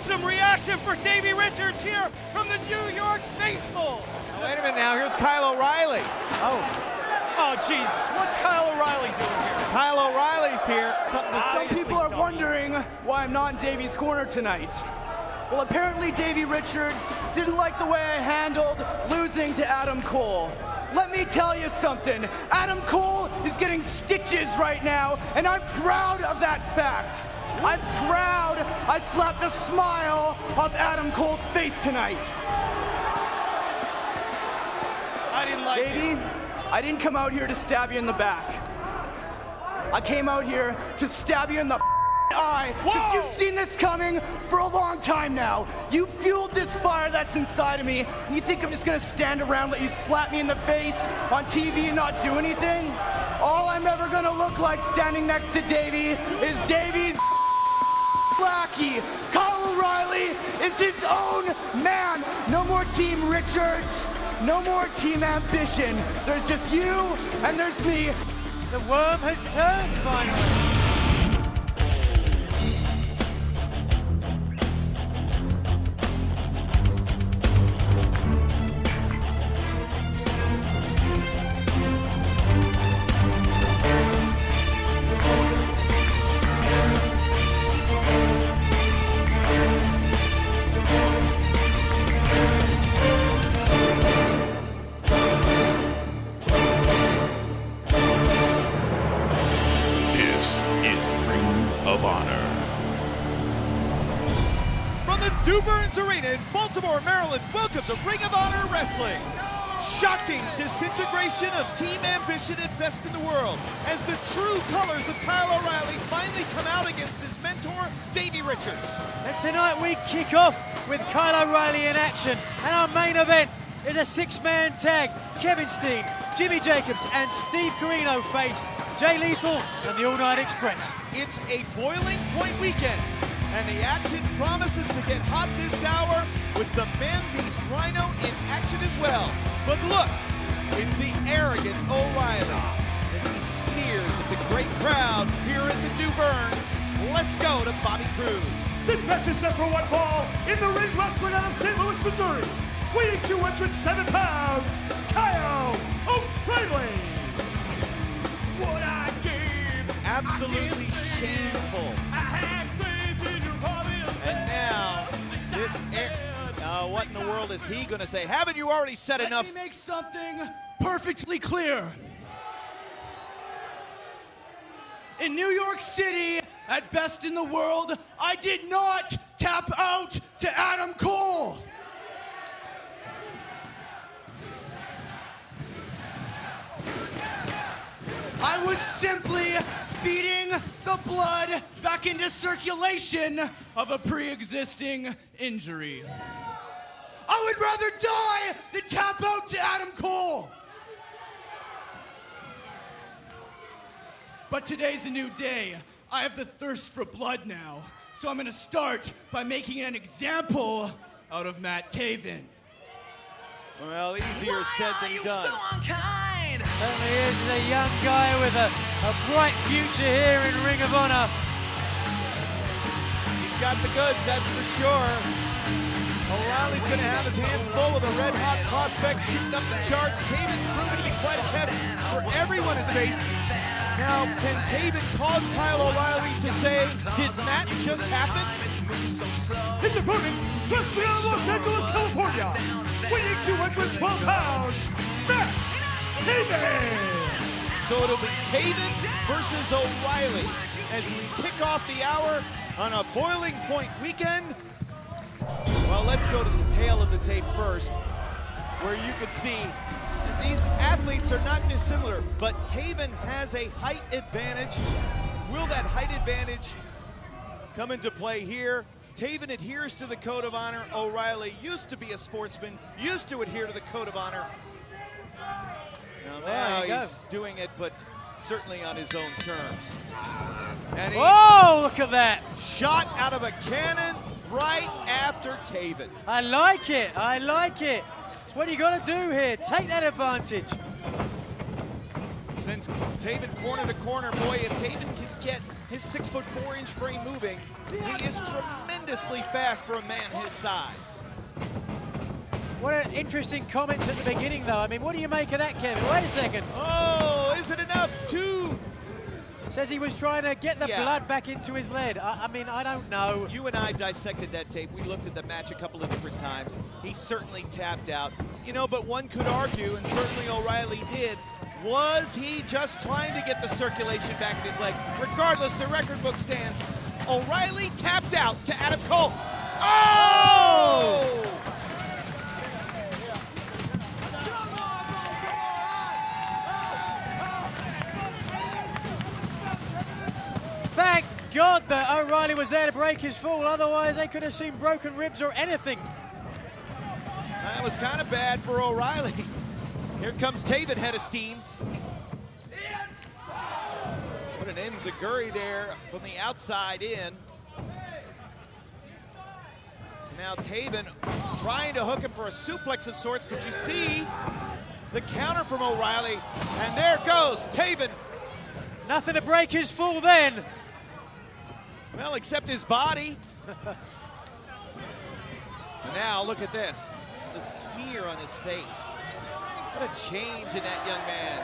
some reaction for Davey Richards here from the New York faithful. Now, wait a minute now, here's Kyle O'Reilly. Oh, Jesus, what's Kyle O'Reilly doing here? Kyle O'Reilly's here. Some people are wondering why I'm not in Davey's corner tonight. Well, apparently Davey Richards didn't like the way I handled losing to Adam Cole. Let me tell you something. Adam Cole is getting stitches right now, and I'm proud of that fact. I'm proud I slapped a smile off Adam Cole's face tonight. I didn't like Davey, it. I didn't come out here to stab you in the back. I came out here to stab you in the eye, because you've seen this coming for a long time now. You fueled this fire that's inside of me, and you think I'm just gonna stand around, let you slap me in the face on TV and not do anything? All I'm ever gonna look like standing next to Davey is Davey's lackey. Kyle O'Reilly is his own man. No more Team Richards, no more Team Ambition. There's just you and there's me. The worm has turned finally. Arena in Baltimore, Maryland, welcome to Ring of Honor Wrestling. Shocking disintegration of Team Ambition and Best in the World as the true colors of Kyle O'Reilly finally come out against his mentor, Davey Richards. And tonight we kick off with Kyle O'Reilly in action, and our main event is a six-man tag. Kevin Steen, Jimmy Jacobs, and Steve Corino face Jay Lethal and the All Night Express. It's a boiling point weekend, and the action promises to get hot this hour with the man-beast Rhino in action as well. But look, it's the arrogant O'Reilly as he sneers at the great crowd here at the Du Burns. Let's go to Bobby Cruz. This match is set for one fall in the ring, wrestling out of St. Louis, Missouri, weighing 207 pounds, Kyle O'Reilly. What I gave, absolutely shameful. And now, this what in the world is he going to say? Haven't you already said enough? Let me make something perfectly clear. In New York City, at Best in the World, I did not tap out to Adam Cole. I was simply feeding the blood back into circulation of a pre-existing injury. I would rather die than tap out to Adam Cole. But today's a new day. I have the thirst for blood now. So I'm gonna start by making an example out of Matt Taven. Well, easier said than done. Certainly is a young guy with a bright future here in Ring of Honor. He's got the goods, that's for sure. O'Reilly's going to have his hands full with a red-hot prospect shooting up the charts. Taven's proven to be quite a test for everyone has faced. Now, can Taven cause Kyle O'Reilly to say, did that just happen? His opponent, wrestling out of Los Angeles, California, weighing 212 pounds, Matt Taven. So it'll be Taven versus O'Reilly as we kick off the hour on a boiling point weekend. Well, let's go to the tail of the tape first, where you can see these athletes are not dissimilar, but Taven has a height advantage. Will that height advantage come into play here? Taven adheres to the Code of Honor. O'Reilly used to be a sportsman, used to adhere to the Code of Honor. Now he's doing it, but certainly on his own terms. And he's Look at that. shot out of a cannon right after Taven. I like it. I like it. It's what you got to do here. Take that advantage. Since Taven corner to corner, boy, if Taven can get his 6'4" frame moving. He is tremendously fast for a man his size. What an interesting comments at the beginning, though. I mean, what do you make of that, Kevin? Wait a second. Oh, is it enough? 2. Says he was trying to get the blood back into his leg. I mean, I don't know. You and I dissected that tape. We looked at the match a couple of different times. He certainly tapped out. You know, but one could argue, and certainly O'Reilly did, was he just trying to get the circulation back in his leg? Regardless, the record book stands. O'Reilly tapped out to Adam Cole. Oh! Thank God that O'Reilly was there to break his fall. Otherwise, they could have seen broken ribs or anything. That was kind of bad for O'Reilly. Here comes Taven, head of steam. What an enziguri there from the outside in. Now Taven trying to hook him for a suplex of sorts, but you see the counter from O'Reilly, and there goes Taven. Nothing to break his fall then. Well, except his body. Now look at this, the smear on his face. What a change in that young man.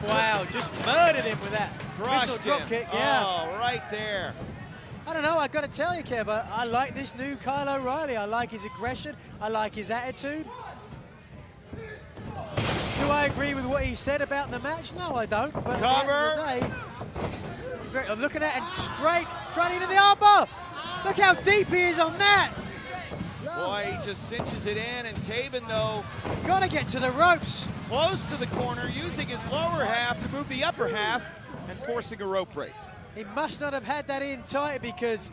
Wow, just murdered him with that whistle drop kick. Yeah. Oh, right there. I don't know, I've got to tell you, Kev, I like this new Kyle O'Reilly. I like his aggression. I like his attitude. Do I agree with what he said about the match? No, I don't. But Cover. At the end of the day, I'm looking at it and straight into the armbar. Look how deep he is on that. Boy, he just cinches it in, and Taven, though, Got to get to the ropes. close to the corner, using his lower half to move the upper half and forcing a rope break. He must not have had that in tight, because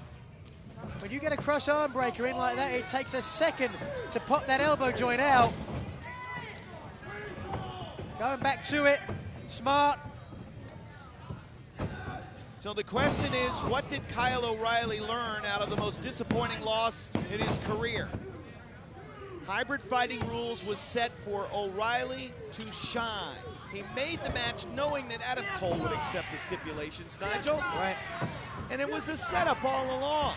when you get a cross arm breaker in like that, it takes a second to pop that elbow joint out. Going back to it, smart. So the question is, what did Kyle O'Reilly learn out of the most disappointing loss in his career? Hybrid fighting rules was set for O'Reilly to shine. He made the match knowing that Adam Cole would accept the stipulations, Nigel. Right. And it was a setup all along.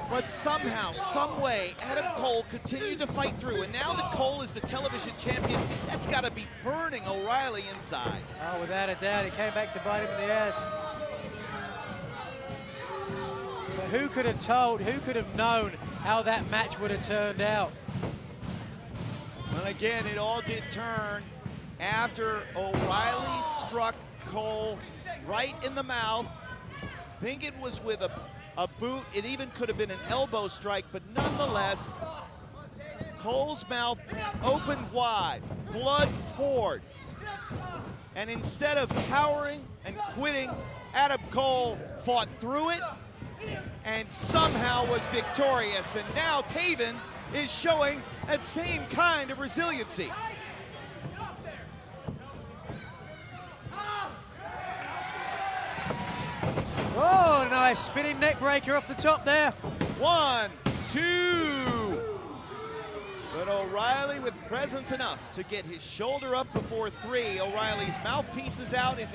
But somehow, some way, Adam Cole continued to fight through. And now that Cole is the television champion, that's got to be burning O'Reilly inside. Oh, without a doubt, it came back to bite him in the ass. But who could have told, who could have known how that match would have turned out? Well, again, it all did turn after O'Reilly struck Cole right in the mouth. I think it was with a boot. It even could have been an elbow strike, but nonetheless, Cole's mouth opened wide, blood poured. And instead of cowering and quitting, Adam Cole fought through it and somehow was victorious. And now Taven is showing that same kind of resiliency. Oh, nice spinning neck breaker off the top there. 1, 2. But O'Reilly with presence enough to get his shoulder up before 3. O'Reilly's mouthpiece is out. Is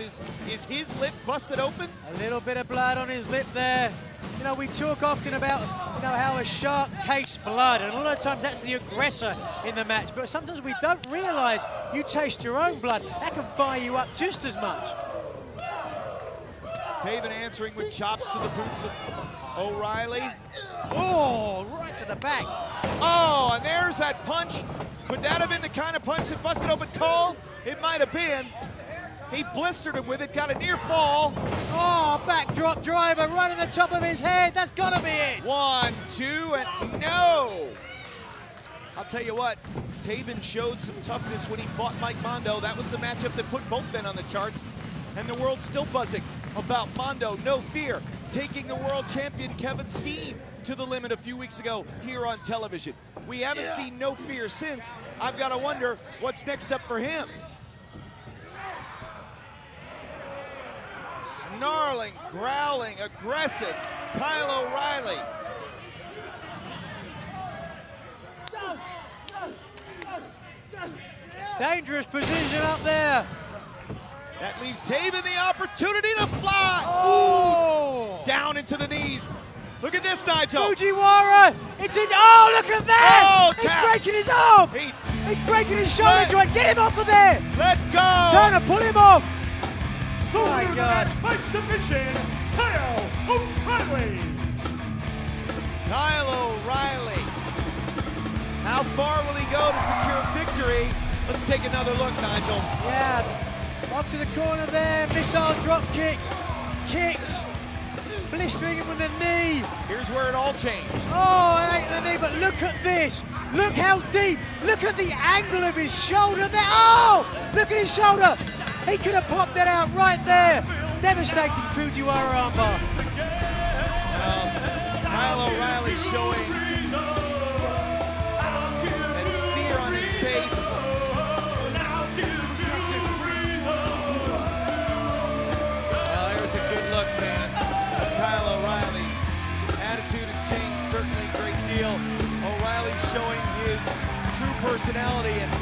his lip busted open? A little bit of blood on his lip there. You know, we talk often about, you know, how a shark tastes blood, and a lot of times that's the aggressor in the match. But sometimes we don't realize you taste your own blood. That can fire you up just as much. Taven answering with chops to the boots of O'Reilly. Oh, right to the back. Oh, and there's that punch. Could that have been the kind of punch that busted open Cole? It might have been. He blistered him with it, got a near fall. Oh, backdrop driver right in the top of his head. That's got to be it. 1, 2, and no. I'll tell you what, Taven showed some toughness when he fought Mike Mondo. That was the matchup that put both men on the charts. And the world's still buzzing about Mondo, no fear, taking the world champion Kevin Steen to the limit a few weeks ago here on television. We haven't seen No Fear since. I've got to wonder what's next up for him. Snarling, growling, aggressive, Kyle O'Reilly. Dangerous position up there. That leaves Taven the opportunity to fly. Oh! Ooh, down into the knees. Look at this, Nigel. Fujiwara, it's in, oh, look at that! Oh, He's tap. breaking his arm! He's breaking his shoulder joint, get him off of there! Let go! Turner, pull him off! The My winner of the God. match by submission, Kyle O'Reilly. Kyle O'Reilly. How far will he go to secure victory? Let's take another look, Nigel. Yeah, off to the corner there, missile drop kick, kicks, blistering him with the knee. Here's where it all changed. Oh, it ain't the knee, but look at this. Look how deep. Look at the angle of his shoulder there. Oh, look at his shoulder. He could have popped that out right there. Devastating Fujiwara armbar. Kyle O'Reilly showing that sneer on his face. Well, there's a good look, fans. Kyle O'Reilly. Attitude has changed certainly a great deal. O'Reilly showing his true personality, and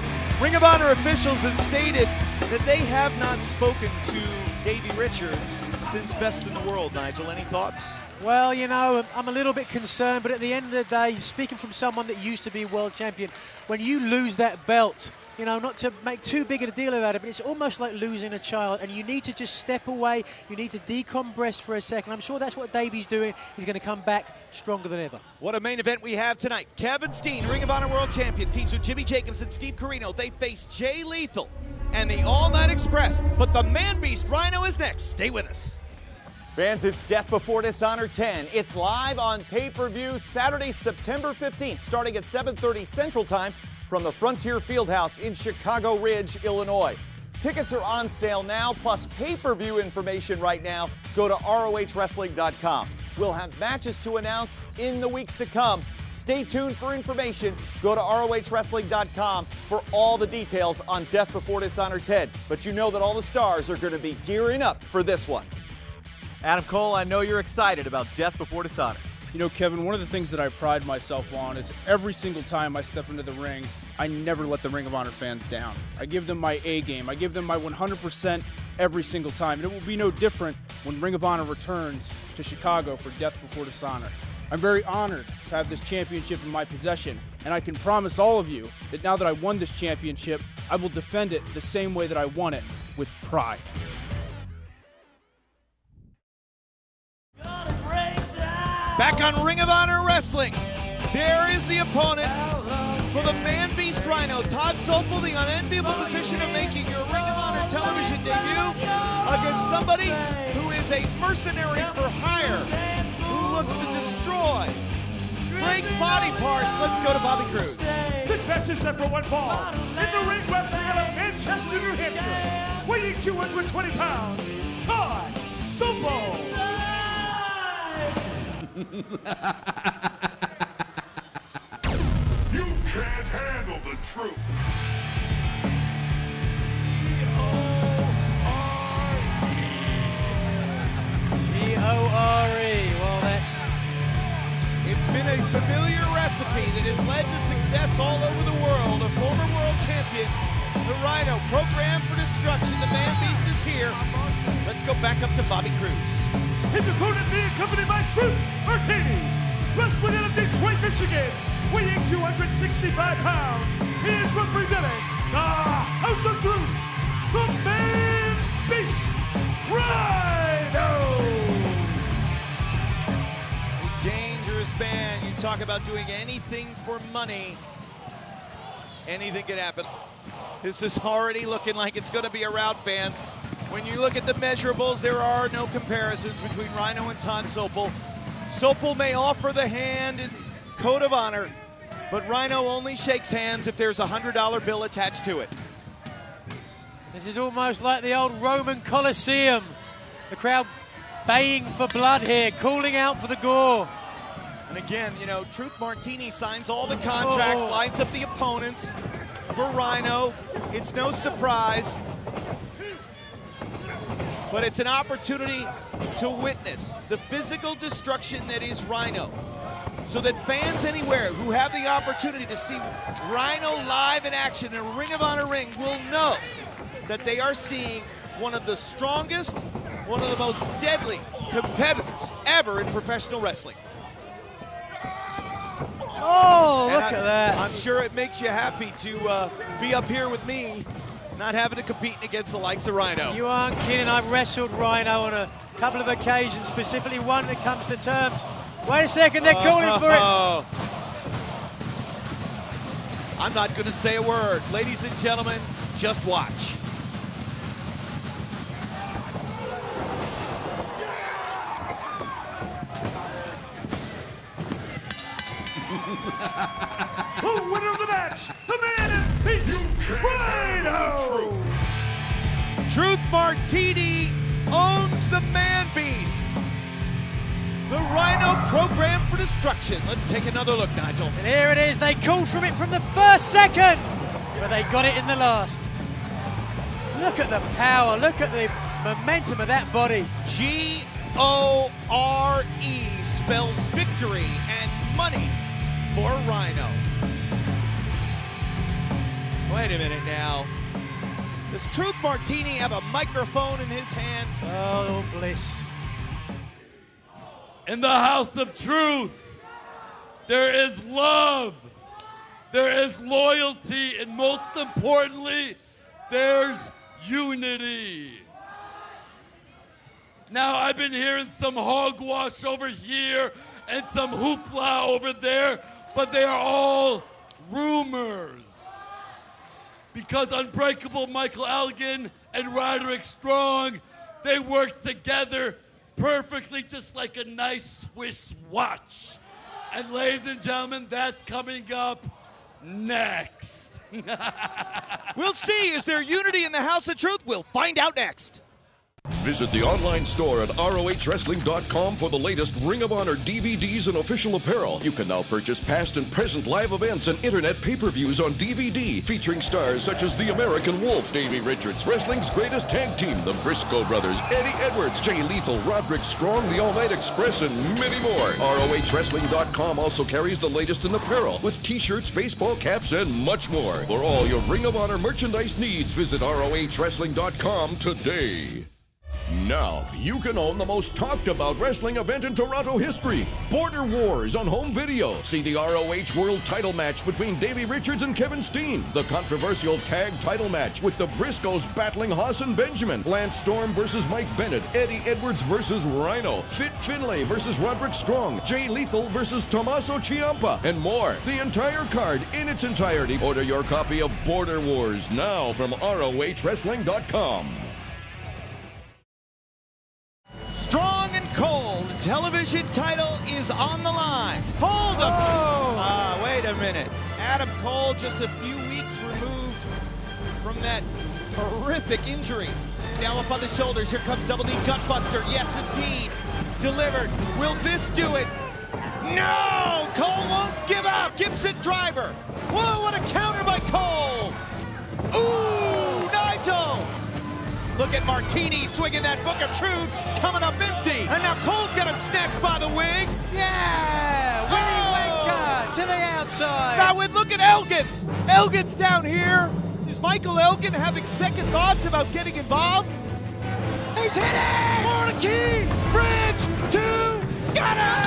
Ring of Honor officials have stated that they have not spoken to Davey Richards since Best in the World. Nigel, any thoughts? Well, you know, I'm a little bit concerned, but at the end of the day, speaking from someone that used to be world champion, when you lose that belt, you know, not to make too big a deal about it, but it's almost like losing a child, and you need to just step away. You need to decompress for a second. I'm sure that's what Davey's doing. He's going to come back stronger than ever. What a main event we have tonight. Kevin Steen, Ring of Honor World Champion, teams with Jimmy Jacobs and Steve Corino. They face Jay Lethal and the All Night Express, but the Man Beast Rhino is next. Stay with us. Fans, it's Death Before Dishonor 10. It's live on pay-per-view Saturday, September 15th, starting at 7:30 Central Time from the Frontier Fieldhouse in Chicago Ridge, Illinois. Tickets are on sale now, plus pay-per-view information right now. Go to ROHWrestling.com. We'll have matches to announce in the weeks to come. Stay tuned for information. Go to ROHWrestling.com for all the details on Death Before Dishonor 10. But you know that all the stars are going to be gearing up for this one. Adam Cole, I know you're excited about Death Before Dishonor. You know, Kevin, one of the things that I pride myself on is every single time I step into the ring, I never let the Ring of Honor fans down. I give them my A game. I give them my 100% every single time. And it will be no different when Ring of Honor returns to Chicago for Death Before Dishonor. I'm very honored to have this championship in my possession, and I can promise all of you that now that I won this championship, I will defend it the same way that I won it, with pride. Back on Ring of Honor Wrestling, there is the opponent for the Man Beast Rhino, Todd Sopel, the unenviable position of making your Ring of Honor television debut against somebody who is a mercenary for hire, who looks to destroy, break body parts. Let's go to Bobby Cruz. This match is set for one fall. In the ring, wrestling out of Manchester, New Hampshire, weighing 220 pounds, Todd Sopel. You can't handle the truth. E-O-R-E. Well, It's been a familiar recipe that has led to success all over the world. A former world champion, the Rhino, programmed for destruction. The Man Beast is here. Let's go back up to Bobby Cruz. His opponent being accompanied by Truth Martini, wrestling out of Detroit, Michigan, weighing 265 pounds. He is representing the House of Truth, the Man Beast Rhino. A dangerous man. You talk about doing anything for money. Anything could happen. This is already looking like it's going to be a rout, fans. When you look at the measurables, there are no comparisons between Rhino and Todd Sopel. Sopel may offer the hand in code of honor, but Rhino only shakes hands if there's a $100 bill attached to it. This is almost like the old Roman Colosseum. The crowd baying for blood here, calling out for the gore. And again, you know, Truth Martini signs all the contracts, lines up the opponents for Rhino. It's no surprise, but it's an opportunity to witness the physical destruction that is Rhino, so that fans anywhere who have the opportunity to see Rhino live in action in a Ring of Honor ring will know that they are seeing one of the strongest, one of the most deadly competitors ever in professional wrestling. Oh, look at that. I'm sure it makes you happy to be up here with me, not having to compete against the likes of Rhino. You aren't kidding. I've wrestled Rhino on a couple of occasions, specifically one that comes to terms. Wait a second, they're calling for it. I'm not going to say a word. Ladies and gentlemen, just watch. The winner of the match, the man in peace, Rhino! Truth Martini owns the man beast. The Rhino program for destruction. Let's take another look, Nigel. And here it is. They called from it from the first second, but they got it in the last. Look at the power. Look at the momentum of that body. G-O-R-E spells victory and money for Rhino. Wait a minute now. Does Truth Martini have a microphone in his hand? Oh, bliss. In the house of truth, there is love, there is loyalty, and most importantly, there's unity. Now, I've been hearing some hogwash over here and some hoopla over there, but they are all rumors. Because Unbreakable Michael Elgin and Roderick Strong, they work together perfectly, just like a nice Swiss watch. And ladies and gentlemen, that's coming up next. We'll see. Is there unity in the House of Truth? We'll find out next. Visit the online store at ROHWrestling.com for the latest Ring of Honor DVDs and official apparel. You can now purchase past and present live events and internet pay-per-views on DVD, featuring stars such as the American Wolf, Davey Richards, wrestling's greatest tag team, the Briscoe Brothers, Eddie Edwards, Jay Lethal, Roderick Strong, the All Night Express, and many more. ROHWrestling.com also carries the latest in apparel, with t-shirts, baseball caps, and much more. For all your Ring of Honor merchandise needs, visit ROHWrestling.com today. Now, you can own the most talked about wrestling event in Toronto history, Border Wars on home video. See the ROH World title match between Davey Richards and Kevin Steen, the controversial tag title match with the Briscoes battling Haas and Benjamin, Lance Storm versus Mike Bennett, Eddie Edwards versus Rhino, Fit Finlay versus Roderick Strong, Jay Lethal versus Tommaso Ciampa, and more. The entire card in its entirety. Order your copy of Border Wars now from ROHWrestling.com. Strong and cold, television title is on the line. Hold up. Wait a minute. Adam Cole just a few weeks removed from that horrific injury. Now up on the shoulders, here comes Double D Gutbuster. Yes, indeed. Delivered. Will this do it? No! Cole won't give up. Gibson driver. Whoa, what a counter by Cole. Ooh, Nigel. Look at Martini swinging that Book of Truth, coming up empty. And now Cole's got him snatched by the wig. Yeah! Willie Wanker to the outside. Now look at Elgin. Elgin's down here. Is Michael Elgin having second thoughts about getting involved? He's hit it! Mornikey, bridge, 2, got it!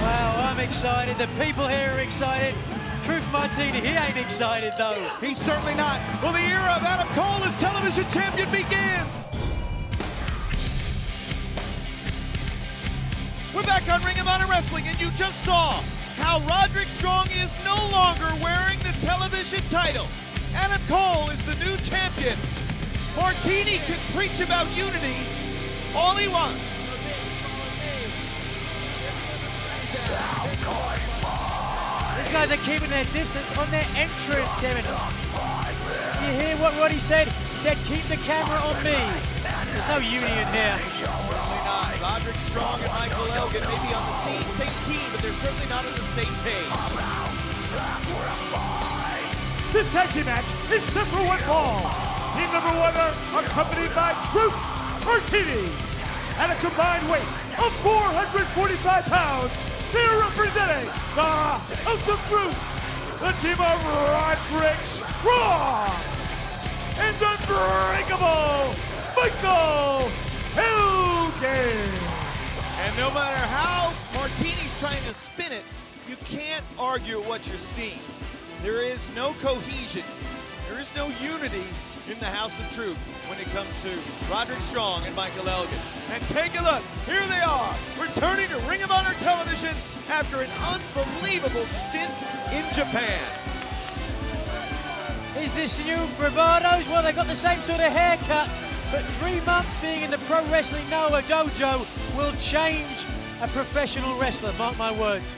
Wow, I'm excited. The people here are excited. Truth Martini, he ain't excited though. He's certainly not. Well, the era of Adam Cole as television champion begins. We're back on Ring of Honor Wrestling, and you just saw how Roderick Strong is no longer wearing the television title. Adam Cole is the new champion. Martini can preach about unity all he wants. These guys are keeping their distance on their entrance, Kevin. You hear what he said? He said, keep the camera on me. There's no union here. Certainly not. Roderick Strong and Michael Elgin may be on the same team, but they're certainly not on the same page. This tag team match is set for one fall. Team number one are accompanied by Truth Martini. At a combined weight of 445 pounds, they're representing the House of Truth, the team of Roderick Strong. and unbreakable Michael Elgin. And no matter how Martini's trying to spin it, you can't argue at what you're seeing. There is no cohesion. There is no unity in the House of Truth when it comes to Roderick Strong and Michael Elgin. And take a look, here they are, returning to Ring of Honor television after an unbelievable stint in Japan. Is this new Bravados? Well, they've got the same sort of haircuts, but 3 months being in the Pro Wrestling Noah dojo will change a professional wrestler, mark my words.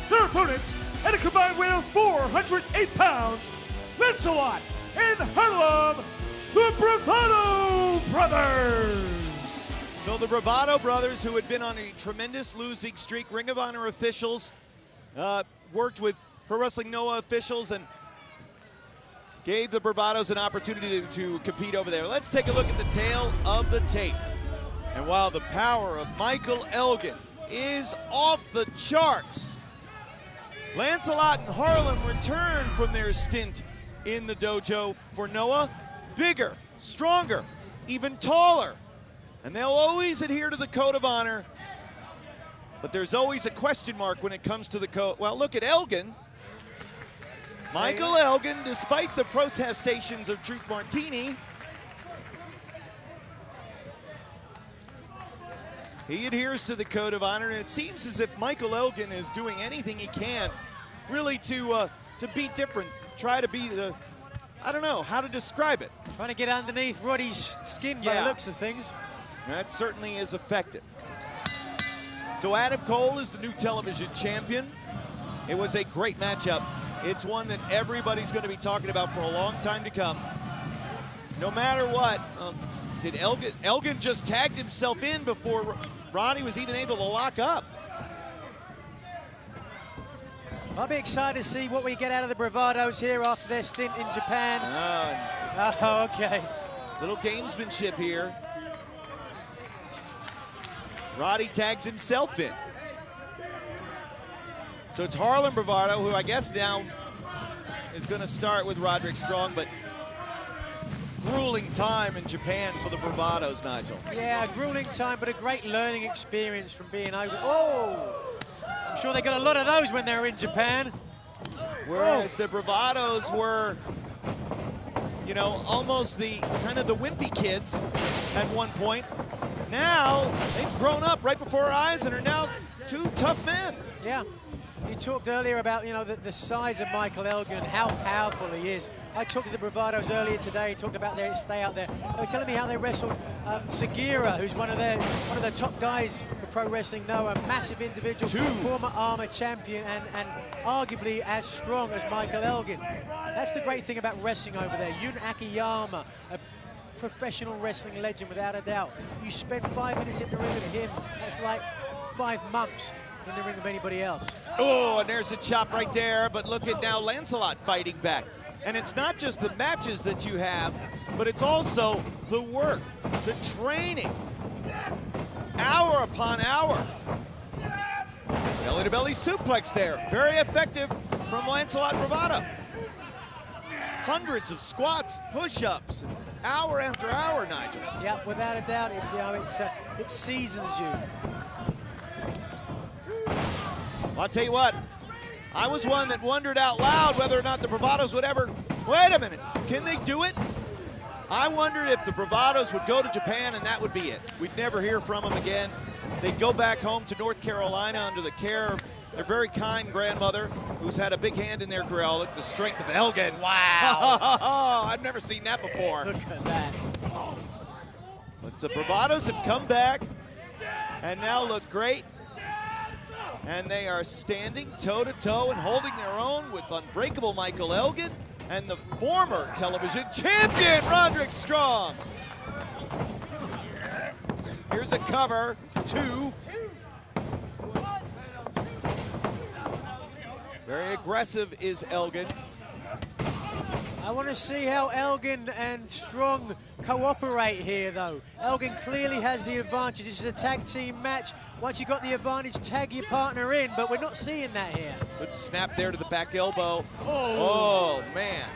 Their opponents, at a combined weight of 408 pounds, Lancelot and Harlem, the Bravado Brothers. So the Bravado Brothers, who had been on a tremendous losing streak, Ring of Honor officials, worked with Pro Wrestling Noah officials, and gave the Bravados an opportunity to compete over there. Let's take a look at the tail of the tape. And while the power of Michael Elgin is off the charts, Lancelot and Harlem return from their stint in the dojo for Noah, bigger, stronger, even taller. And they'll always adhere to the code of honor, but there's always a question mark when it comes to the code. Well, look at Elgin. Michael Elgin, despite the protestations of Truth Martini, he adheres to the code of honor, and it seems as if Michael Elgin is doing anything he can really to be different, try to be the, I don't know how to describe it. Trying to get underneath Roddy's skin by the looks of things. That certainly is effective. So Adam Cole is the new television champion. It was a great matchup. It's one that everybody's going to be talking about for a long time to come. No matter what, did Elgin just tagged himself in before Roddy was even able to lock up? I'll be excited to see what we get out of the Bravados here after their stint in Japan. Oh, okay. Little gamesmanship here. Roddy tags himself in. So it's Harlem Bravado, who I guess now is going to start with Roderick Strong, but grueling time in Japan for the Bravados, Nigel. Yeah, a grueling time, but a great learning experience from being over. Oh! I'm sure they got a lot of those when they were in Japan. Whereas the Bravados were, you know, almost the kind of the wimpy kids at one point. Now they've grown up right before our eyes and are now two tough men. Yeah. You talked earlier about, you know, the size of Michael Elgin and how powerful he is. I talked to the Bravados earlier today, talked about their stay out there. They were telling me how they wrestled Segura, who's one of the top guys for Pro Wrestling Noah, a massive individual, former Armor champion, and arguably as strong as Michael Elgin. That's the great thing about wrestling over there. Yun Akiyama, a professional wrestling legend without a doubt. You spend 5 minutes in the ring with him, that's like 5 months in the ring of anybody else. Oh, and there's a chop right there, but look at now Lancelot fighting back. And it's not just the matches that you have, but it's also the work, the training, hour upon hour. Belly-to-belly suplex there, very effective from Lancelot Bravado. Hundreds of squats, push-ups, hour after hour, Nigel. Yeah, without a doubt, it seasons you. I'll tell you what, I was one that wondered out loud whether or not the Bravados would ever, wait a minute, can they do it? I wondered if the Bravados would go to Japan and that would be it. We'd never hear from them again. They'd go back home to North Carolina under the care of their very kind grandmother, who's had a big hand in their career. Oh, look, the strength of Elgin. Wow. I've never seen that before. Look at that. But the Bravados have come back and now look great. And they are standing toe-to-toe and holding their own with unbreakable Michael Elgin and the former television champion, Roderick Strong. Here's a cover, 2. Very aggressive is Elgin. I want to see how Elgin and Strong cooperate here, though. Elgin clearly has the advantage. This is a tag team match. Once you got the advantage, tag your partner in, but we're not seeing that here. Good snap there to the back elbow. Oh man.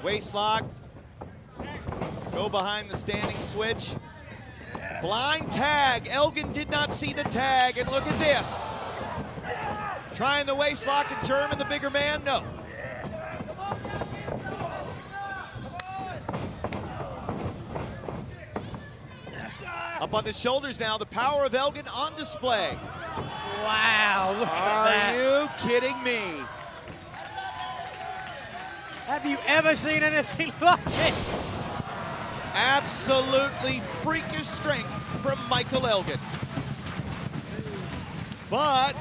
Waist lock. Go behind the standing switch. Blind tag. Elgin did not see the tag, and look at this. Trying the waist lock and German, the bigger man, no. Up on the shoulders now, the power of Elgin on display. Wow, look at that. Are you kidding me? Have you ever seen anything like this? Absolutely freakish strength from Michael Elgin. But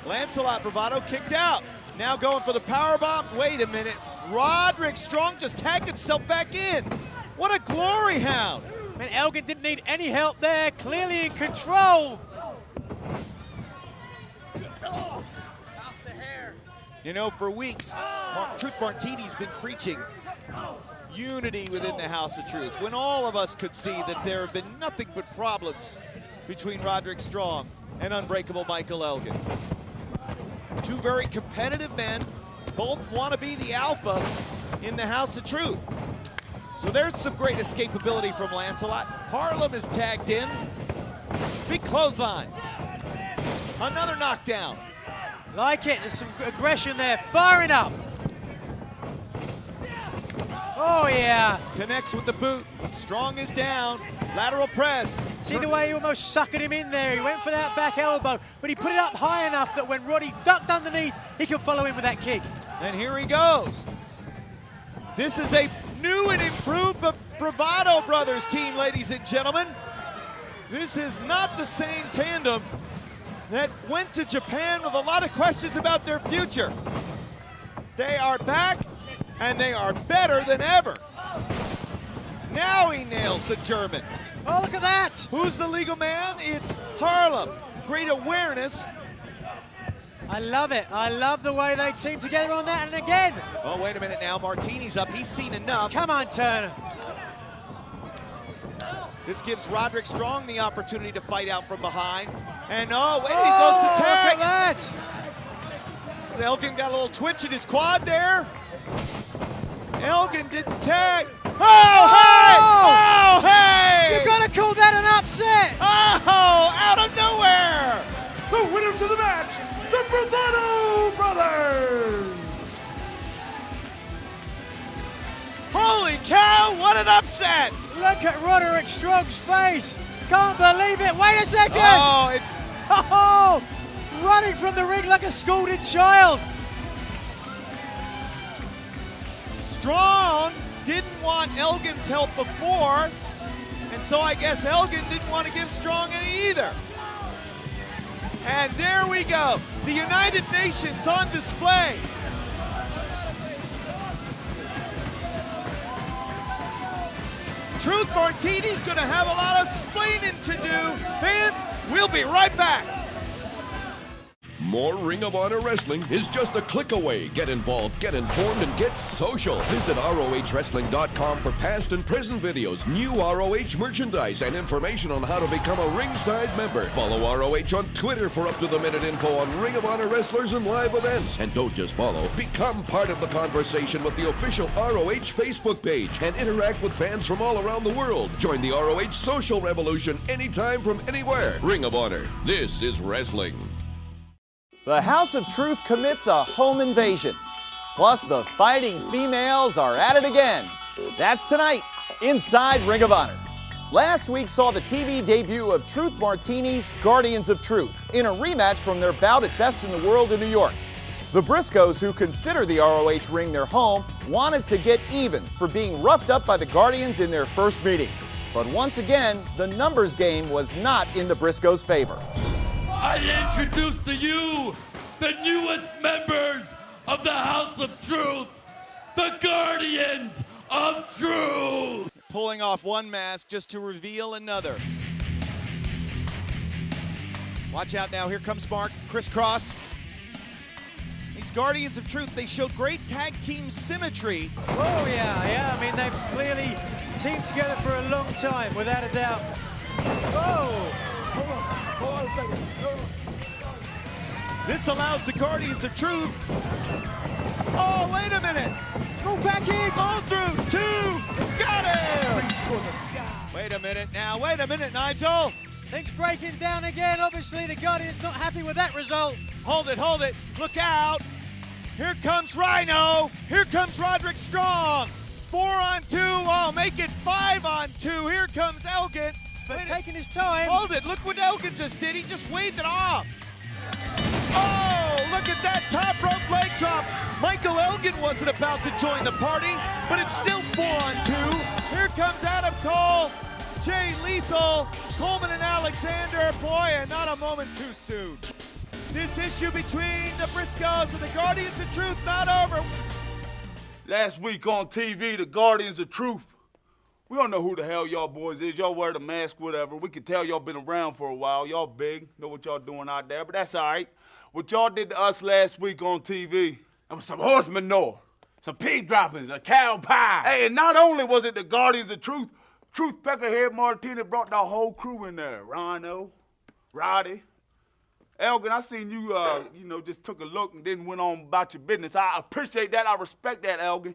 Lancelot Bravado kicked out. Now going for the powerbomb. Wait a minute. Roderick Strong just tagged himself back in. What a glory hound. Man, Elgin didn't need any help there. Clearly in control. You know, for weeks, Truth Martini's been preaching unity within the House of Truth, when all of us could see that there have been nothing but problems between Roderick Strong and Unbreakable Michael Elgin. Two very competitive men, both want to be the alpha in the House of Truth. So there's some great escapability from Lancelot. Harlem is tagged in. Big clothesline. Another knockdown. Like it, there's some aggression there, firing up. Oh yeah. Connects with the boot. Strong is down. Lateral press. See the way he almost suckered him in there. He went for that back elbow, but he put it up high enough that when Roddy ducked underneath, he could follow in with that kick. And here he goes. This is a new and improved Bravado Brothers team, ladies and gentlemen. This is not the same tandem that went to Japan with a lot of questions about their future. They are back, and they are better than ever. Now he nails the German. Oh, look at that. Who's the legal man? It's Harlem. Great awareness. I love it. I love the way they team together on that, and again. Oh, wait a minute now. Martini's up. He's seen enough. Come on, Turner. This gives Roderick Strong the opportunity to fight out from behind. And oh, wait, he goes to tag. Look at that. Elgin got a little twitch in his quad there. Elgin didn't tag. Oh, hey! Oh, hey! You gotta call that an upset. Oh, out of nowhere! The winners of the match, the Bravado Brothers! Holy cow, what an upset! Look at Roderick Strong's face. Can't believe it. Wait a second. Oh, it's... Oh, running from the ring like a scolded child. Strong didn't want Elgin's help before, and so I guess Elgin didn't want to give Strong any either. And there we go. The United Nations on display. Truth Martini's going to have a lot of splaining to do. Fans, we'll be right back. More Ring of Honor Wrestling is just a click away. Get involved, get informed, and get social. Visit ROHWrestling.com for past and present videos, new ROH merchandise, and information on how to become a ringside member. Follow ROH on Twitter for up-to-the-minute info on Ring of Honor wrestlers and live events. And don't just follow, become part of the conversation with the official ROH Facebook page and interact with fans from all around the world. Join the ROH social revolution anytime from anywhere. Ring of Honor. This is wrestling. The House of Truth commits a home invasion. Plus, the fighting females are at it again. That's tonight, inside Ring of Honor. Last week saw the TV debut of Truth Martini's Guardians of Truth in a rematch from their bout at Best in the World in New York. The Briscoes, who consider the ROH ring their home, wanted to get even for being roughed up by the Guardians in their first meeting. But once again, the numbers game was not in the Briscoes' favor. I introduce to you the newest members of the House of Truth, the Guardians of Truth. Pulling off one mask just to reveal another. Watch out now, here comes Mark, crisscross. These Guardians of Truth, they showed great tag team symmetry. Oh yeah, I mean they've clearly teamed together for a long time, without a doubt. Oh! This allows the Guardians of Truth. Oh, wait a minute. Small package. All through 2. Got him. Wait a minute, Nigel. Things breaking down again. Obviously, the Guardians not happy with that result. Hold it. Look out. Here comes Rhino. Here comes Roderick Strong. 4 on 2. Oh, make it 5 on 2. Here comes Elgin. But taking his time. Hold it. Look what Elgin just did. He just waved it off. Oh, look at that top rope leg drop. Michael Elgin wasn't about to join the party, but it's still 4 on 2. Here comes Adam Cole, Jay Lethal, Coleman and Alexander. Boy, and not a moment too soon. This issue between the Briscoes and the Guardians of Truth not over. Last week on TV, the Guardians of Truth. We don't know who the hell y'all boys is. Y'all wear the mask, whatever. We can tell y'all been around for a while. Y'all big, know what y'all doing out there, but that's all right. What y'all did to us last week on TV, that was some horse manure, some pig droppings, a cow pie. Hey, and not only was it the Guardians of Truth, Truth Peckerhead Martinez brought the whole crew in there. Rhino, Roddy, Elgin, I seen you, just took a look and then went on about your business. I appreciate that. I respect that, Elgin.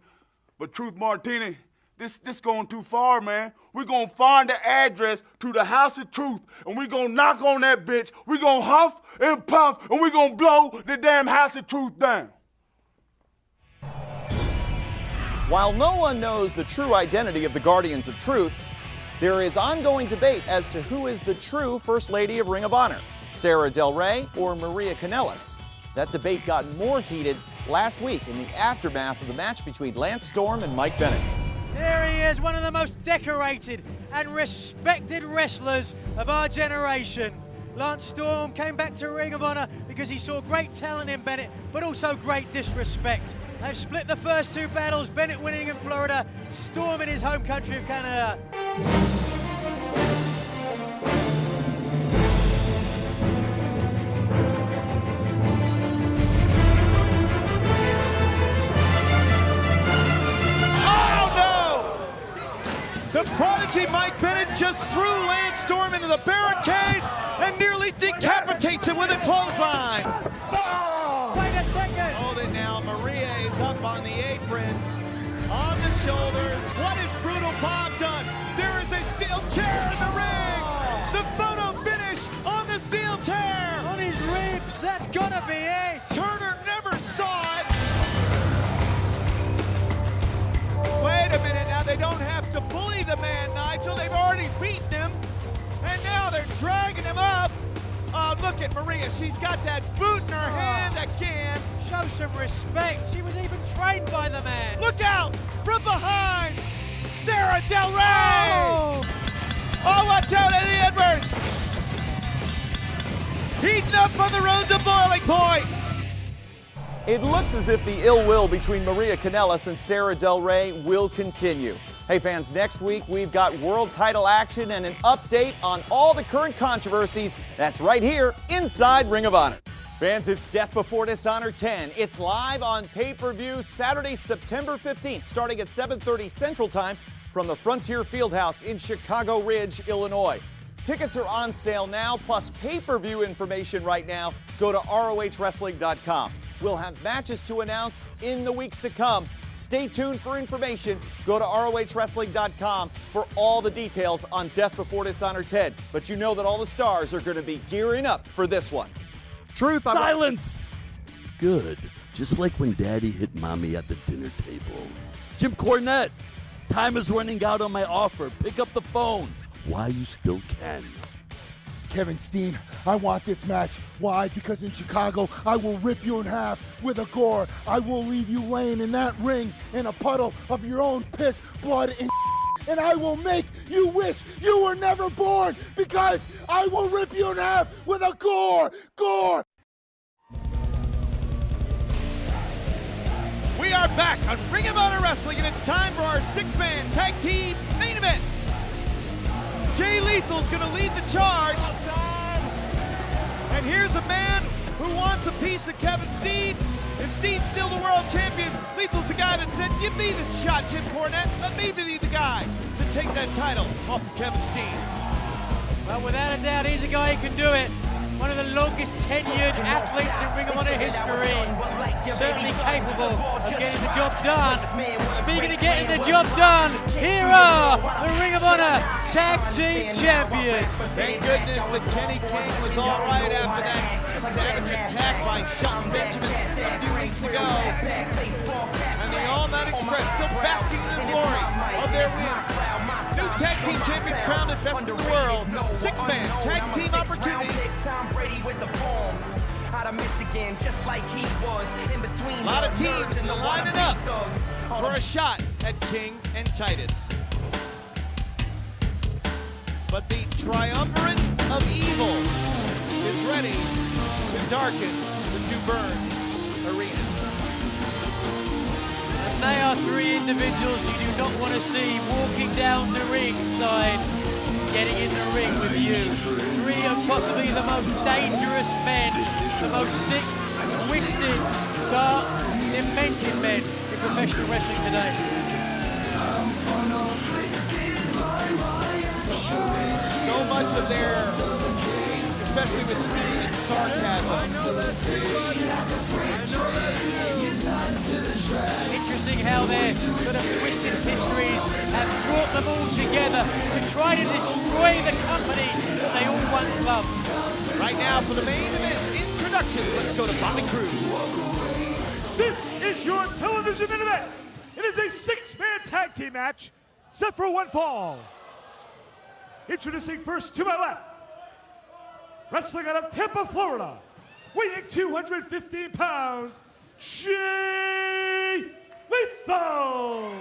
But Truth Martinez, this going too far, man. We're going to find the address to the House of Truth, and we're going to knock on that bitch. We're going to huff and puff, and we're going to blow the damn House of Truth down. While no one knows the true identity of the Guardians of Truth, there is ongoing debate as to who is the true First Lady of Ring of Honor, Sarah Del Rey or Maria Kanellis. That debate got more heated last week in the aftermath of the match between Lance Storm and Mike Bennett. There he is, one of the most decorated and respected wrestlers of our generation. Lance Storm came back to Ring of Honor because he saw great talent in Bennett, but also great disrespect. They've split the first 2 battles, Bennett winning in Florida, Storm in his home country of Canada. The prodigy Mike Bennett just threw Lance Storm into the barricade and nearly decapitates him with a clothesline. Oh, wait a second. Hold it now. Maria is up on the apron, on the shoulders. What has Brutal Bob done? There is a steel chair in the ring. The photo finish on the steel chair. On his ribs, that's gotta be it. Turner never saw it. Wait a minute now, they don't have to bully the man, Nigel. They've already beaten him, and now they're dragging him up. Oh, look at Maria. She's got that boot in her hand again. Show some respect. She was even trained by the man. Look out from behind. Sarah Del Rey. Oh, watch out, Eddie Edwards. Heating up on the road to boiling point. It looks as if the ill will between Maria Kanellis and Sarah Del Rey will continue. Hey fans, next week we've got world title action and an update on all the current controversies. That's right here inside Ring of Honor. Fans, it's Death Before Dishonor 10. It's live on pay-per-view Saturday, September 15th, starting at 7:30 Central Time from the Frontier Fieldhouse in Chicago Ridge, Illinois. Tickets are on sale now, plus pay-per-view information right now. Go to ROHWrestling.com. We'll have matches to announce in the weeks to come. Stay tuned for information. Go to ROHWrestling.com for all the details on Death Before Dishonor 10. But you know that all the stars are going to be gearing up for this one. Truth. Silence! Good. Just like when Daddy hit Mommy at the dinner table. Jim Cornette, time is running out on my offer. Pick up the phone while you still can. Kevin Steen, I want this match. Why? Because in Chicago, I will rip you in half with a gore. I will leave you laying in that ring in a puddle of your own piss, blood, and I will make you wish you were never born, because I will rip you in half with a gore. We are back on Ring of Honor Wrestling, and it's time for our 6-man tag team main event. Jay Lethal's going to lead the charge. And here's a man who wants a piece of Kevin Steen. If Steen's still the world champion, Lethal's the guy that said, give me the shot, Jim Cornette. Let me be the guy to take that title off of Kevin Steen. Well, without a doubt, he's a guy who can do it. one of the longest tenured athletes in Ring of Honor history. Certainly capable of getting the job done. Speaking of getting the job done, here are the Ring of Honor Tag Team Champions. Thank goodness that Kenny King was all right after that savage attack by Shelton Benjamin a few weeks ago. And the All Night Express still basking in the glory of their win. New tag team champions crowned at Best in the World. Six-man tag team opportunity. A lot of teams lining up for a shot at King and Titus. But the triumvirate of evil is ready to darken the Two Burns Arena. And they are three individuals you do not want to see walking down the ring side, getting in the ring with you. Three of possibly the most dangerous men, the most sick, twisted, dark, demented men in professional wrestling today. So much of their, especially with Steen and sarcasm. Interesting how their sort of twisted histories have brought them all together to try to destroy the company that they all once loved. Right now for the main event introductions, let's go to Bobby Cruz. This is your television main event. It is a six-man tag team match set for one fall. Introducing first to my left, wrestling out of Tampa, Florida, weighing 215 pounds, Jay Lethal.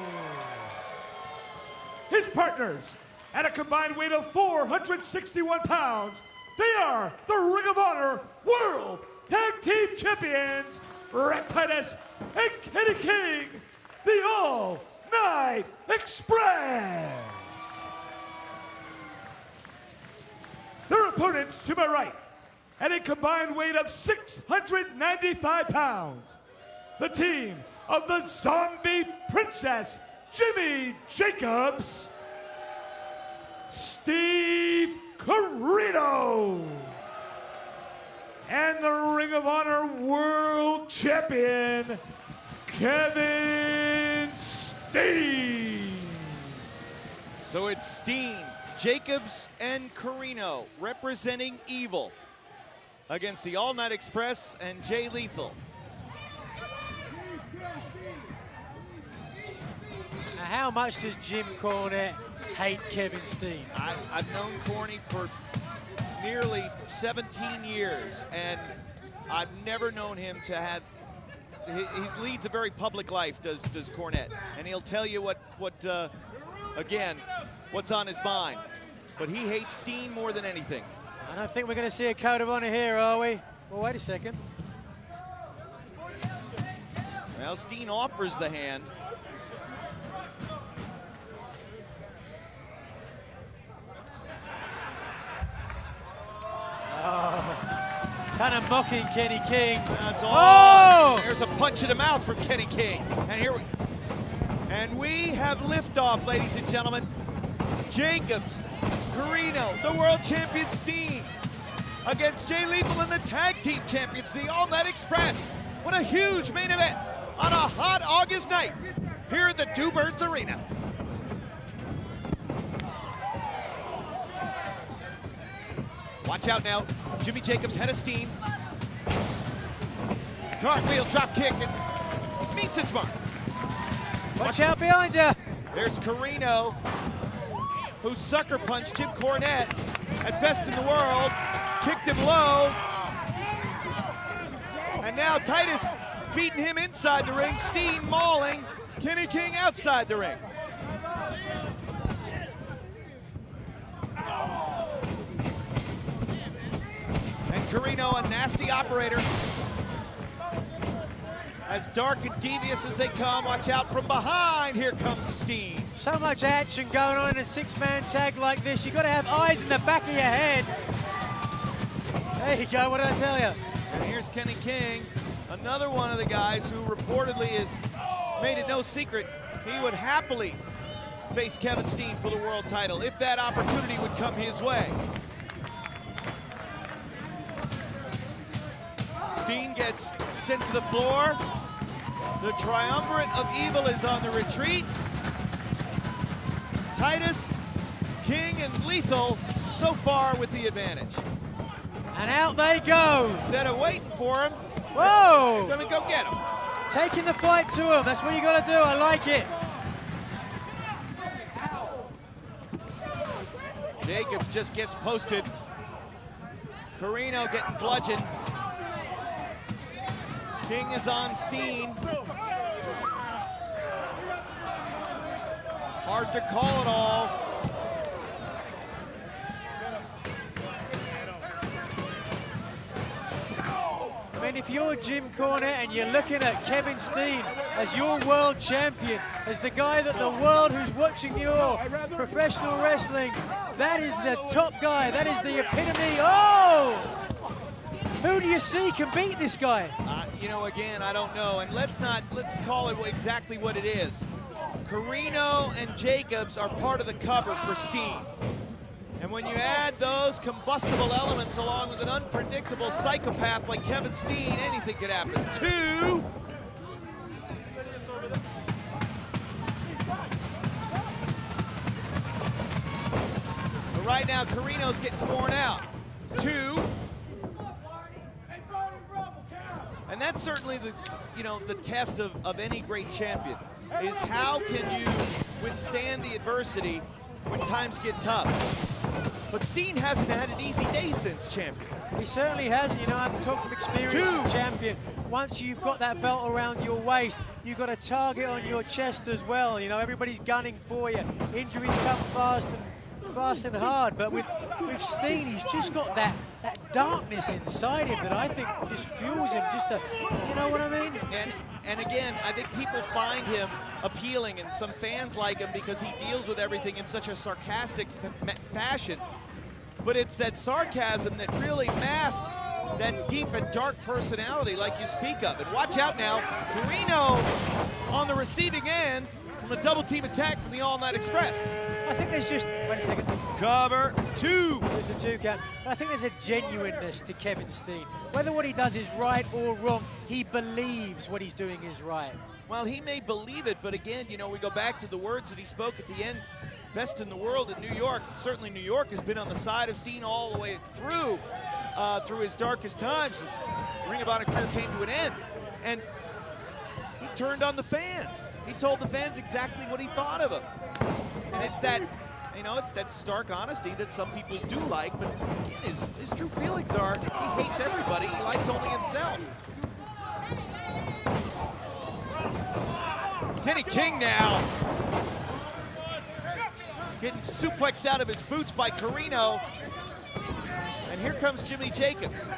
His partners, at a combined weight of 461 pounds, they are the Ring of Honor World Tag Team Champions, Red Titus and Kenny King, the All Night Express. Their opponents to my right, at a combined weight of 695 pounds, the team of the Zombie Princess, Jimmy Jacobs, Steve Corino, and the Ring of Honor World Champion, Kevin Steen. So it's Steen, Jacobs, and Corino representing evil against the All Night Express and Jay Lethal. Now, how much does Jim Cornette hate Kevin Steen? I've known Corny for nearly 17 years, and I've never known him to have. He leads a very public life, does Cornette, and he'll tell you again, what's on his mind. But he hates Steen more than anything. I don't think we're going to see a code of honor here, are we? Well, wait a second. Well, Steen offers the hand. Kind of mocking Kenny King. That's all. Oh! There's a punch in the mouth from Kenny King. And we have liftoff, ladies and gentlemen. Jacobs, Corino, the world champion Steen, against Jay Lethal and the tag team champions, the All Night Express. What a huge main event on a hot August night here at the Two Birds Arena. Watch out now. Jimmy Jacobs head of Steen. Cartwheel drop kick. It meets its mark. Watch out behind you. There's Corino, who sucker punched Jim Cornette at Best in the World, kicked him low. And now Titus beating him inside the ring. Steen mauling Kenny King outside the ring. And Corino, a nasty operator. As dark and devious as they come, watch out from behind. Here comes Steen. So much action going on in a six-man tag like this. You've got to have eyes in the back of your head. There you go, what did I tell you? And here's Kenny King, another one of the guys who reportedly has made it no secret he would happily face Kevin Steen for the world title if that opportunity would come his way. Steen gets sent to the floor. The triumvirate of evil is on the retreat. Titus, King, and Lethal so far with the advantage. And out they go. Instead of waiting for him, whoa! They're gonna go get him. Taking the fight to him. That's what you gotta do. I like it. Jacobs just gets posted. Corino getting bludgeoned. King is on Steen. Hard to call it all. I mean, if you're Jim Cornette and you're looking at Kevin Steen as your world champion, as the guy that the world who's watching your professional wrestling, that is the top guy, that is the epitome. Oh! Who do you see can beat this guy? You know, again, I don't know, and let's call it exactly what it is. Corino and Jacobs are part of the cover for Steen. And when you add those combustible elements along with an unpredictable psychopath like Kevin Steen, anything could happen. 2. But right now, Corino's getting worn out. 2. And that's certainly the test of any great champion, is how can you withstand the adversity when times get tough. But Steen hasn't had an easy day since champion. He certainly hasn't. You know, I've talked from experience as champion. Once you've got that belt around your waist, you've got a target on your chest as well. You know, everybody's gunning for you. Injuries come fast and hard. But with Steen, he's just got that darkness inside him that I think just fuels him just to, you know what I mean? And again, I think people find him appealing, and some fans like him because he deals with everything in such a sarcastic fashion. But it's that sarcasm that really masks that deep and dark personality like you speak of. And watch out now, Corino on the receiving end from a double team attack from the All Night Express. I think there's just, wait a second. Cover 2. There's the 2 count. But I think there's a genuineness to Kevin Steen. Whether what he does is right or wrong, he believes what he's doing is right. Well, he may believe it, but again, you know, we go back to the words that he spoke at the end. Best in the world in New York. Certainly New York has been on the side of Steen all the way through his darkest times. His Ring of Honor career came to an end. And he turned on the fans. He told the fans exactly what he thought of them. And it's that, you know, it's that stark honesty that some people do like, but again, his true feelings are he hates everybody, he likes only himself. Kenny King now getting suplexed out of his boots by Corino. And here comes Jimmy Jacobs.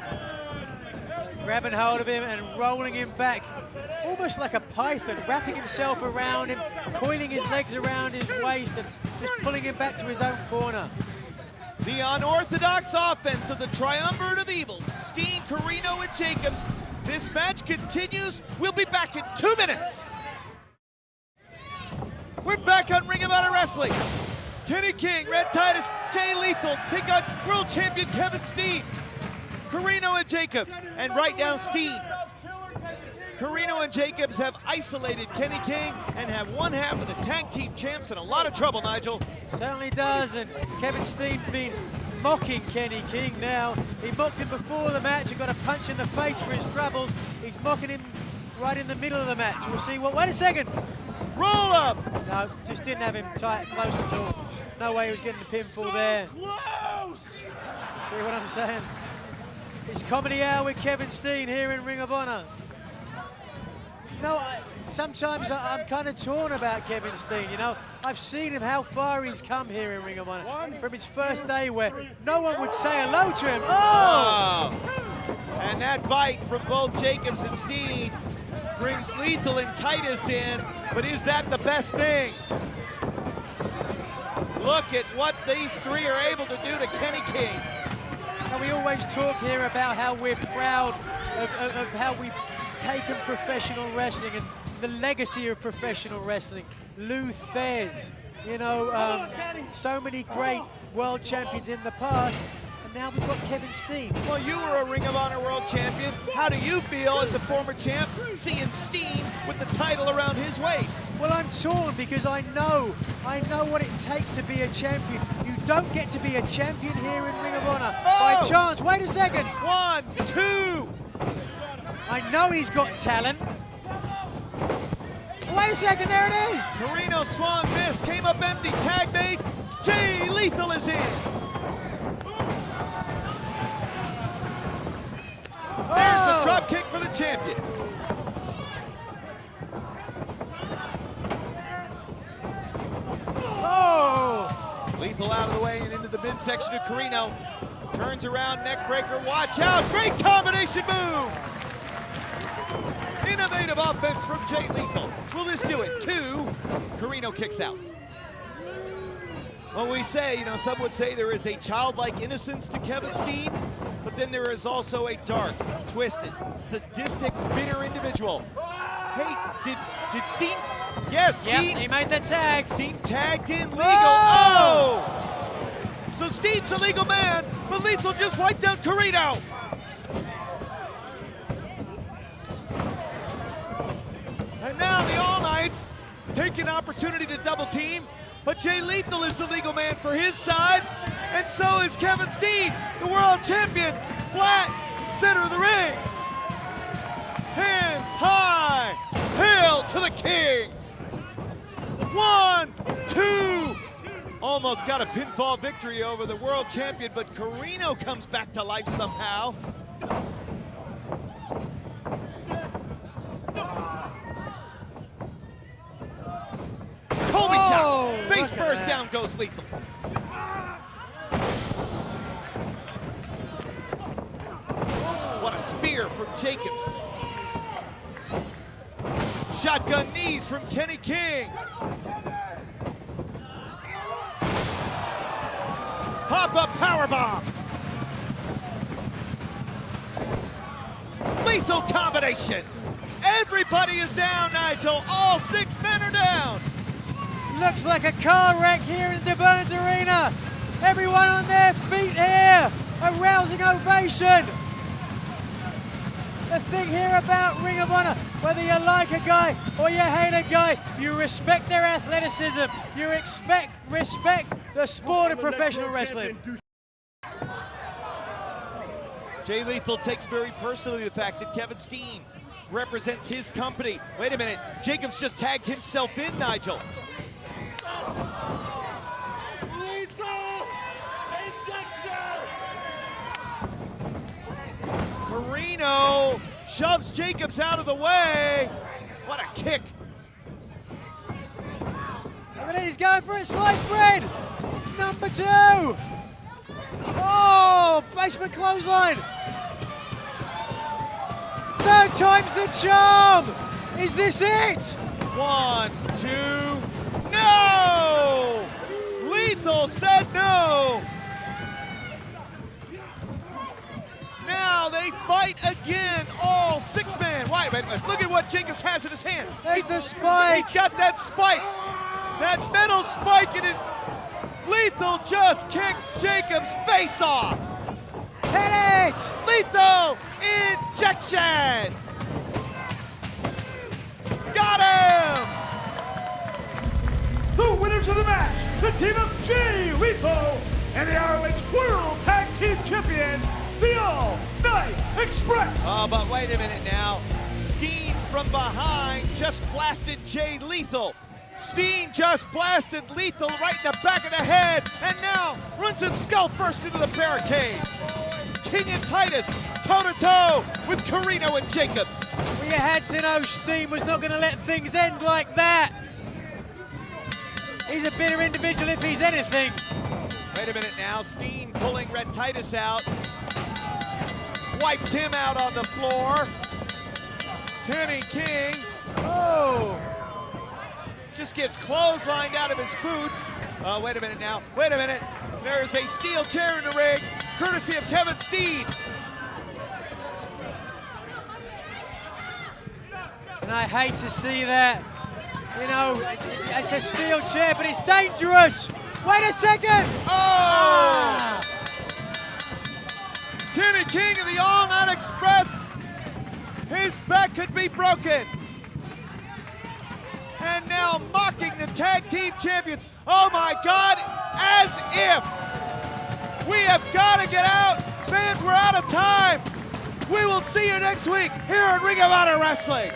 Grabbing hold of him and rolling him back, almost like a python, wrapping himself around him, coiling his legs around his waist and just pulling him back to his own corner. The unorthodox offense of the triumvirate of evil, Steen, Corino, and Jacobs. This match continues. We'll be back in 2 minutes. We're back on Ring of Honor Wrestling. Kenny King, Red Titus, Jay Lethal take on world champion Kevin Steen. Corino and Jacobs, and right now Steen. Corino and Jacobs have isolated Kenny King and have one half of the tag team champs in a lot of trouble, Nigel. Certainly does, and Kevin Steen been mocking Kenny King now. He mocked him before the match and got a punch in the face for his troubles. He's mocking him right in the middle of the match. We'll see what, wait a second. Roll up. No, just didn't have him tight, close at all. No way he was getting the pinfall there. Close. See what I'm saying? It's Comedy Hour with Kevin Steen here in Ring of Honor. You know, sometimes I'm kind of torn about Kevin Steen. You know, I've seen him, how far he's come here in Ring of Honor. From his first day where no one would say hello to him. Oh! And that bite from both Jacobs and Steen brings Lethal and Titus in, but is that the best thing? Look at what these three are able to do to Kenny King. And we always talk here about how we're proud of how we've taken professional wrestling and the legacy of professional wrestling. Lou Thez, you know, so many great world champions in the past. And now we've got Kevin Steen. Well, you were a Ring of Honor World Champion. How do you feel as a former champ seeing Steen with the title around his waist? Well, I'm torn because I know what it takes to be a champion. You don't get to be a champion here in Ring of Honor by chance. Wait a second. 1, 2. I know he's got talent. Wait a second, there it is. Corino swung, missed, came up empty, tag made. Jay Lethal is in. There's a drop kick for the champion. Lethal out of the way and into the midsection of Corino. Turns around, neck breaker, watch out. Great combination move. Innovative offense from Jay Lethal. Will this do it? 2. Corino kicks out. Well, we say, some would say there is a childlike innocence to Kevin Steen, but then there is also a dark, twisted, sadistic, bitter individual. Hey, did Steen? Yes, Steen. Yep, he made the tag. Steen tagged in legal. Oh! So Steen's a legal man, but Lethal just wiped out Corino. And now the All Knights take an opportunity to double team, but Jay Lethal is the legal man for his side, and so is Kevin Steen, the world champion, flat center of the ring. Hands high, hail to the king. 1, 2. Almost got a pinfall victory over the world champion, but Corino comes back to life somehow. Colby shot, face first, down goes Lethal. What a spear from Jacobs. Shotgun knees from Kenny King. Pop-up powerbomb. Lethal combination. Everybody is down, Nigel. All 6 men are down. Looks like a car wreck here in the Burns Arena. Everyone on their feet here. A rousing ovation. The thing here about Ring of Honor, whether you like a guy or you hate a guy, you respect their athleticism. You respect the sport of professional wrestling. Jay Lethal takes very personally the fact that Kevin Steen represents his company. Wait a minute, Jacobs just tagged himself in, Nigel. Corino shoves Jacobs out of the way. What a kick. Look at it, he's going for a sliced bread. Number 2. Oh, basement clothesline. 3rd time's the charm. Is this it? 1, 2, no! Lethal said no. Now they fight again, all 6 men. Wait, look at what Jacobs has in his hand. There's the spike. He's got that spike, that metal spike in it. Lethal just kicked Jacobs' face off. Hit it! Lethal injection. Got him. The winners of the match, the team of Jay Lethal and the ROH World Tag Team Champion, the All Night Express. Oh, but wait a minute now. Steen from behind just blasted Jay Lethal. Steen just blasted Lethal right in the back of the head, and now runs him skull first into the barricade. King and Titus toe-to-toe with Corino and Jacobs. Well, you had to know Steen was not going to let things end like that. He's a bitter individual if he's anything. Wait a minute now, Steen pulling Red Titus out. Wipes him out on the floor. Kenny King, just gets clotheslined out of his boots. Wait a minute now, wait a minute. There's a steel chair in the ring, courtesy of Kevin Steen. And I hate to see that. You know, it's a steel chair, but it's dangerous. Wait a second. His back could be broken. And now mocking the tag team champions. Oh my God, as if. We have got to get out. Fans, we're out of time. We will see you next week here at Ring of Honor Wrestling.